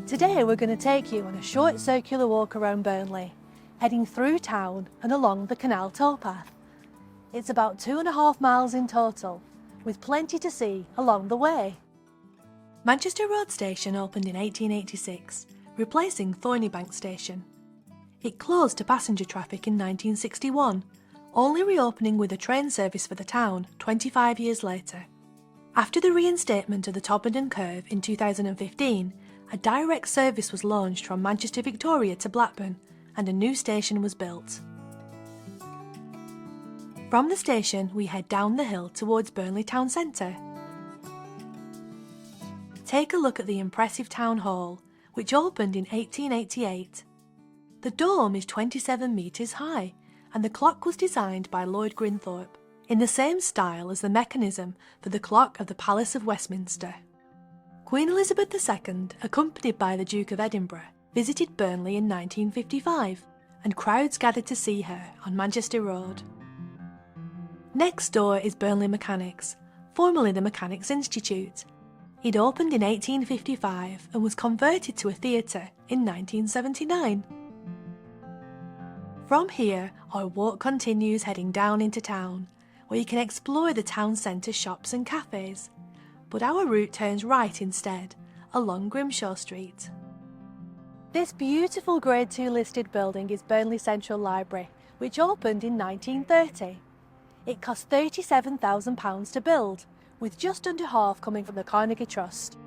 Today we're going to take you on a short circular walk around Burnley, heading through town and along the canal towpath. It's about 2.5 miles in total, with plenty to see along the way. Manchester Road Station opened in 1886, replacing Thornybank Station. It closed to passenger traffic in 1961, only reopening with a train service for the town 25 years later. After the reinstatement of the Todmorden Curve in 2015, a direct service was launched from Manchester Victoria to Blackburn and a new station was built. From the station we head down the hill towards Burnley town centre. Take a look at the impressive town hall, which opened in 1888. The dome is 27 metres high and the clock was designed by Lord Grinthorpe, in the same style as the mechanism for the clock of the Palace of Westminster. Queen Elizabeth II, accompanied by the Duke of Edinburgh, visited Burnley in 1955, and crowds gathered to see her on Manchester Road. Next door is Burnley Mechanics, formerly the Mechanics Institute. It opened in 1855 and was converted to a theatre in 1979. From here, our walk continues heading down into town, where you can explore the town centre shops and cafes. But our route turns right instead, along Grimshaw Street. This beautiful Grade 2 listed building is Burnley Central Library, which opened in 1930. It cost £37,000 to build, with just under half coming from the Carnegie Trust.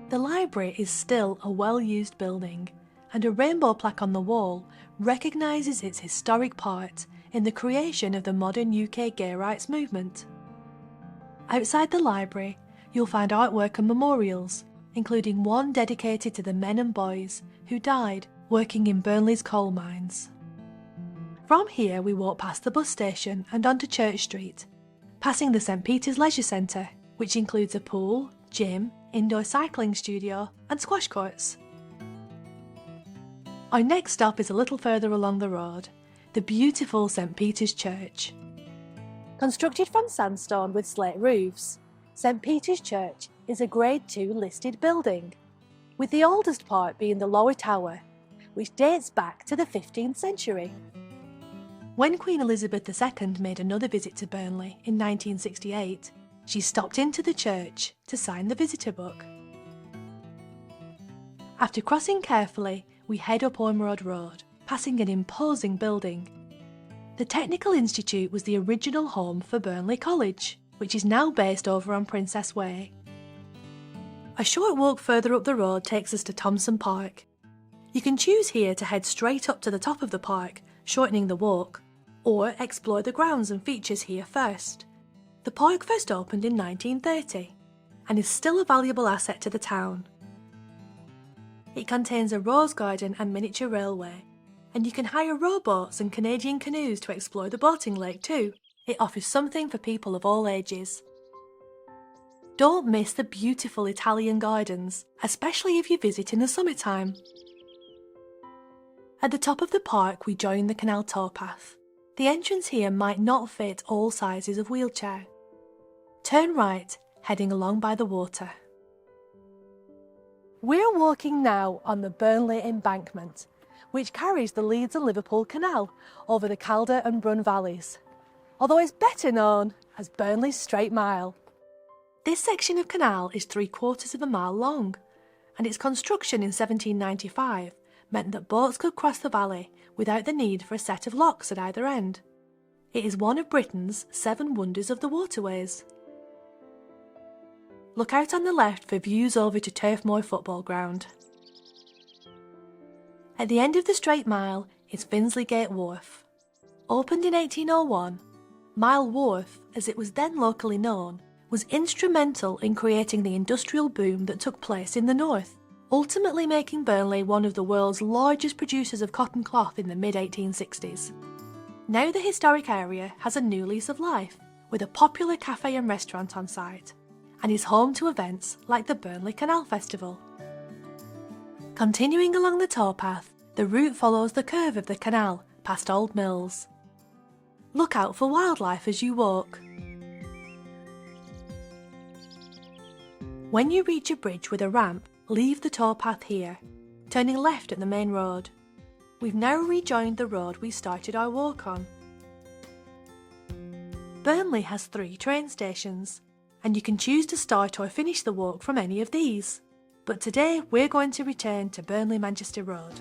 The library is still a well-used building, and a rainbow plaque on the wall recognises its historic part in the creation of the modern UK gay rights movement. Outside the library, you'll find artwork and memorials, including one dedicated to the men and boys who died working in Burnley's coal mines. From here we walk past the bus station and onto Church Street, passing the St Peter's Leisure Centre, which includes a pool, gym, indoor cycling studio and squash courts. Our next stop is a little further along the road, the beautiful St Peter's Church. Constructed from sandstone with slate roofs, St Peter's Church is a Grade 2 listed building, with the oldest part being the lower tower, which dates back to the 15th century. When Queen Elizabeth II made another visit to Burnley in 1968, she stopped into the church to sign the visitor book. After crossing carefully, we head up Ormerod Road, passing an imposing building. The Technical Institute was the original home for Burnley College, which is now based over on Princess Way. A short walk further up the road takes us to Thompson Park. You can choose here to head straight up to the top of the park, shortening the walk, or explore the grounds and features here first. The park first opened in 1930 and is still a valuable asset to the town. It contains a rose garden and miniature railway, and you can hire rowboats and Canadian canoes to explore the boating lake too. It offers something for people of all ages. Don't miss the beautiful Italian gardens, especially if you visit in the summertime. At the top of the park we join the canal towpath. The entrance here might not fit all sizes of wheelchair. Turn right, heading along by the water. We're walking now on the Burnley Embankment, which carries the Leeds and Liverpool Canal over the Calder and Brun valleys, although it's better known as Burnley's Straight Mile. This section of canal is 3/4 of a mile long, and its construction in 1795 meant that boats could cross the valley without the need for a set of locks at either end. It is one of Britain's 7 wonders of the waterways. Look out on the left for views over to Turf Moor football ground. At the end of the Straight Mile is Finsley Gate Wharf. Opened in 1801, Mile Wharf, as it was then locally known, was instrumental in creating the industrial boom that took place in the north, ultimately making Burnley one of the world's largest producers of cotton cloth in the mid-1860s. Now the historic area has a new lease of life, with a popular cafe and restaurant on site, and is home to events like the Burnley Canal Festival. Continuing along the towpath, the route follows the curve of the canal past Old Mills. Look out for wildlife as you walk. When you reach a bridge with a ramp, Leave the towpath here, turning left at the main road. We've now rejoined the road we started our walk on. Burnley has 3 train stations, and you can choose to start or finish the walk from any of these. But today we're going to return to Burnley Manchester Road.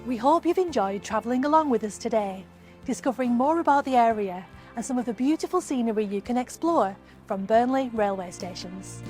We hope you've enjoyed travelling along with us today, discovering more about the area and some of the beautiful scenery you can explore from Burnley railway stations.